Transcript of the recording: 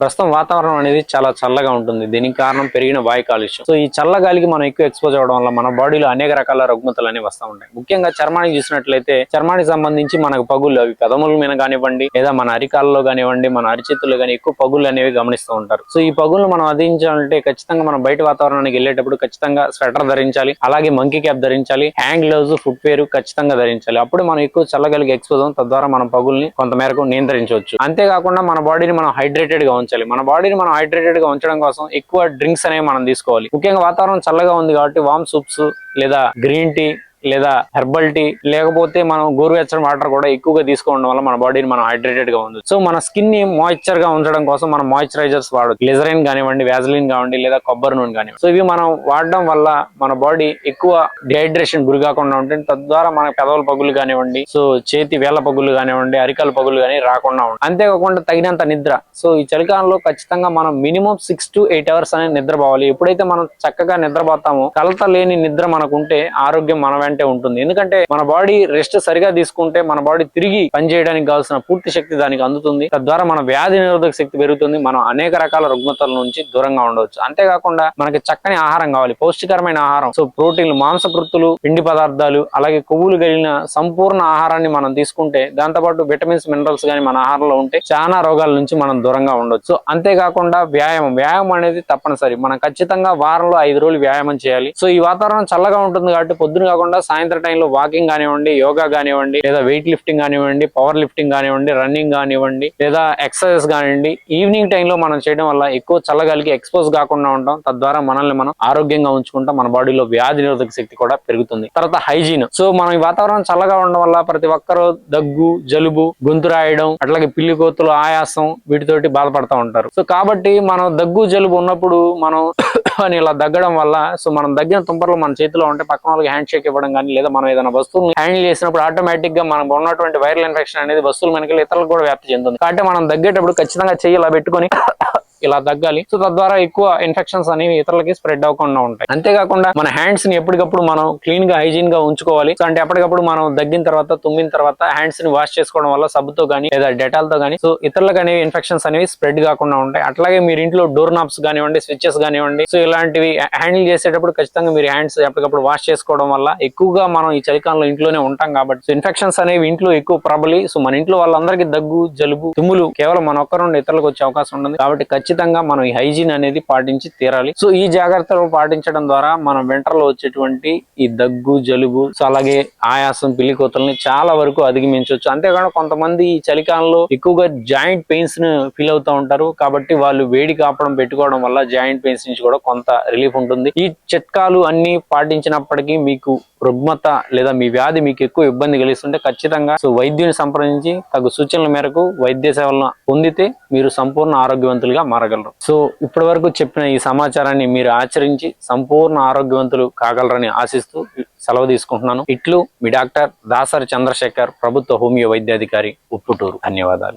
ప్రస్తుతం వాతావరణం అనేది చాలా చల్లగా ఉంటుంది. దీనికి కారణం పెరిగిన వాయు కాలుష్యం. సో ఈ చల్ల గాలికి మనం ఎక్కువ ఎక్స్పోజ్ అవడం వల్ల మన బాడీలో అనేక రకాల రుగ్మతలు అనేవి వస్తూ ఉంటాయి. ముఖ్యంగా చర్మానికి చూసినట్లయితే చర్మానికి సంబంధించి మనకు పగుళ్ళు, అవి పెదముల మీద కానివ్వండి లేదా మన అరికాల్లో కానివ్వండి మన అరిచేతుల్లో కానీ ఎక్కువ పగుళ్ళు అనేవి గమనిస్తూ ఉంటారు. సో ఈ పగుళ్ళు మనం అధించాలంటే ఖచ్చితంగా మనం బయట వాతావరణానికి వెళ్ళేటప్పుడు ఖచ్చితంగా స్వెటర్ ధరించాలి, అలాగే మంకీ క్యాప్ ధరించాలి, హ్యాండ్ గ్లౌజ్, ఫుట్ వేర్ ఖచ్చితంగా ధరించాలి. అప్పుడు మనం ఎక్కువ చల్లగాలికి ఎక్స్పోజ్ అవుతాం. తద్వారా మనం పగుల్ని కొంత మేరకు నియంత్రించవచ్చు. అంతేకాకుండా మన బాడీని మనం హైడ్రేటెడ్ గా ఉంచాలి. మన బాడీని మనం హైడ్రేటెడ్ గా ఉంచడం కోసం ఎక్కువ డ్రింక్స్ అనేవి మనం తీసుకోవాలి. ముఖ్యంగా వాతావరణం చల్లగా ఉంది కాబట్టి వామ్ సూప్స్ లేదా గ్రీన్ టీ లేదా హెర్బల్ టీ లేకపోతే మనం గోరువెచ్చని వాటర్ కూడా ఎక్కువగా తీసుకోవడం వల్ల మన బాడీని మనం హైడ్రేటెడ్ గా ఉంది. సో మన స్కిన్ ని మాయిశ్చర్ గా ఉంచడం కోసం మనం మాయిశ్చరైజర్స్ వాడచ్చు. గ్లిజరిన్ కానివ్వండి, వ్యాజిలిన్ కానివ్వండి లేదా కొబ్బరి నూనె కానివ్వండి. సో ఇవి మనం వాడడం వల్ల మన బాడీ ఎక్కువ డిహైడ్రేషన్ గురి కాకుండా ఉంటుంది. తద్వారా మన పెదవుల పగులు కానివ్వండి, సో చేతి వేళ్ల పగులు కానివ్వండి, అరికాల పగులు కానీ రాకుండా ఉంటుంది. అంతేకాకుండా తగినంత నిద్ర. సో ఈ చలికాలంలో ఖచ్చితంగా మనం మినిమం 6 to 8 hours అనేది నిద్రపోవాలి. ఎప్పుడైతే మనం చక్కగా నిద్రపోతామో కలత లేని నిద్ర మనకుంటే ఆరోగ్యం మన వెంటే ఉంటుంది. ఎందుకంటే మన బాడీ రెస్ట్ సరిగా తీసుకుంటే మన బాడీ తిరిగి పనిచేయడానికి కావాల్సిన పూర్తి శక్తి దానికి అందుతుంది. తద్వారా మన వ్యాధి నిరోధక శక్తి పెరుగుతుంది. మనం అనేక రకాల రుగ్మతల నుంచి దూరంగా ఉండవచ్చు. అంతేకాకుండా మనకి చక్కని ఆహారం కావాలి, పౌష్టికరమైన ఆహారం. సో ప్రోటీన్లు, మాంసకృత్తులు, పిండి పదార్థాలు, అలాగే కొవ్వులు కలిగిన సంపూర్ణ ఆహారాన్ని మనం తీసుకుంటే దాంతోపాటు విటమిన్స్, మినరల్స్ కానీ మన ఆహారంలో ఉంటే చాలా రోగాల నుంచి మనం దూరంగా ఉండొచ్చు. సో అంతేకాకుండా వ్యాయామం అనేది తప్పనిసరి. మనం ఖచ్చితంగా వారంలో 5 రోజులు వ్యాయామం చేయాలి. సో ఈ వాతావరణం చల్లగా ఉంటుంది కాబట్టి పొద్దున కాకుండా సాయంత్రం టైంలో వాకింగ్ కానివ్వండి, యోగా కానివ్వండి, లేదా వెయిట్ లిఫ్టింగ్ కానివ్వండి, పవర్ లిఫ్టింగ్ కానివ్వండి, రన్నింగ్ కానివ్వండి, లేదా ఎక్సర్సైజ్ కానివ్వండి, ఈవినింగ్ టైంలో మనం చేయడం వల్ల ఎక్కువ చల్లగాలికి ఎక్స్పోజ్ కాకుండా ఉంటాం. తద్వారా మనల్ని మనం ఆరోగ్యంగా ఉంచుకుంటాం. మన బాడీలో వ్యాధి నిరోధక శక్తి కూడా పెరుగుతుంది. తర్వాత హైజీన్. సో మనం ఈ వాతావరణం చల్లగా ఉండడం వల్ల ప్రతి ఒక్కరూ దగ్గు, జలుబు, గొంతు రాయడం, అట్లాగే పిల్లి కోతులు, ఆయాసం వీటితోటి బాధపడతా ఉంటారు. సో కాబట్టి మనం దగ్గు, జలుబు ఉన్నప్పుడు మనం అని ఇలా దగ్గడం వల్ల సో మనం దగ్గిన తుంపర్లు మన చేతిలో ఉంటే పక్కన వాళ్ళకి హ్యాండ్ షేక్ ఇవ్వడం కానీ లేదా మనం ఏదైనా వస్తువుని హ్యాండిల్ చేసినప్పుడు ఆటోమేటిక్ గా మనం ఉన్నటువంటి వైరల్ ఇన్ఫెక్షన్ అనేది వస్తువుల మనకి ఇతరులకు కూడా వ్యాప్తి చెందుతుంది. కాబట్టి మనం దగ్గేటప్పుడు ఖచ్చితంగా చెయ్యి ఇలా పెట్టుకొని ఇలా దగ్గాలి. సో తద్వారా ఎక్కువ ఇన్ఫెక్షన్స్ అనేవి ఇతరులకి స్ప్రెడ్ అవ్వకుండా ఉంటాయి. అంతేకాకుండా మన హ్యాండ్స్ ని ఎప్పటికప్పుడు మనం క్లీన్ గా, హైజీన్ గా ఉంచుకోవాలి. సో అంటే ఎప్పటికప్పుడు మనం దగ్గిన తర్వాత, తుమ్మిన తర్వాత హ్యాండ్స్ ని వాష్ చేసుకోవడం వల్ల సబ్బుతో గానీ లేదా డెటాల్ తో గానీ సో ఇతరులకు అనేవి ఇన్ఫెక్షన్స్ అనేవి స్ప్రెడ్ కాకుండా ఉంటాయి. అట్లాగే మీరు ఇంట్లో డోర్ నాబ్స్ కానివ్వండి, స్విచెస్ కానివ్వండి, సో ఇలాంటివి హ్యాండిల్ చేసేటప్పుడు ఖచ్చితంగా మీరు హ్యాండ్స్ ఎప్పటికప్పుడు వాష్ చేసుకోవడం వల్ల ఎక్కువగా మనం ఈ చలికాలంలో ఇంట్లోనే ఉంటాం కాబట్టి సో ఇన్ఫెక్షన్స్ అనేవి ఇంట్లో ఎక్కువ ప్రబలి సో మన ఇంట్లో వాళ్ళందరికీ దగ్గు, జలుబు, తుమ్ములు కేవలం మన ఒక్కరు నుండి ఇతరులకు వచ్చే అవకాశం ఉంటుంది. కాబట్టి ఖచ్చితంగా మనం ఈ హైజీన్ అనేది పాటించి తీరాలి. సో ఈ జాగ్రత్తలు పాటించడం ద్వారా మనం వింటర్ లో వచ్చేటువంటి ఈ దగ్గు, జలుబు, సో అలాగే ఆయాసం, పిల్లి కోతల్ని చాలా వరకు అధిగమించవచ్చు. అంతేకాకుండా కొంతమంది ఈ చలికాలంలో ఎక్కువగా జాయింట్ పెయిన్స్ ను ఫీల్ అవుతూ ఉంటారు. కాబట్టి వాళ్ళు వేడి కాపడం పెట్టుకోవడం వల్ల జాయింట్ పెయిన్స్ నుంచి కూడా కొంత రిలీఫ్ ఉంటుంది. ఈ చిట్కాలు అన్ని పాటించినప్పటికీ మీకు రుగ్మత లేదా మీ వ్యాధి మీకు ఎక్కువ ఇబ్బంది కలిగిస్తుంటే ఖచ్చితంగా సో వైద్యుని సంప్రదించి తగు సూచనల మేరకు వైద్య సేవలను పొందితే మీరు సంపూర్ణ ఆరోగ్యవంతులుగా మారగలరు. సో ఇప్పటి వరకు చెప్పిన ఈ సమాచారాన్ని మీరు ఆచరించి సంపూర్ణ ఆరోగ్యవంతులు కాగలరని ఆశిస్తూ సెలవు తీసుకుంటున్నాను. ఇట్లు మీ డాక్టర్ దాసరి చంద్రశేఖర్, ప్రభుత్వ హోమియో వైద్యాధికారి, ఉప్పుటూరు. ధన్యవాదాలు.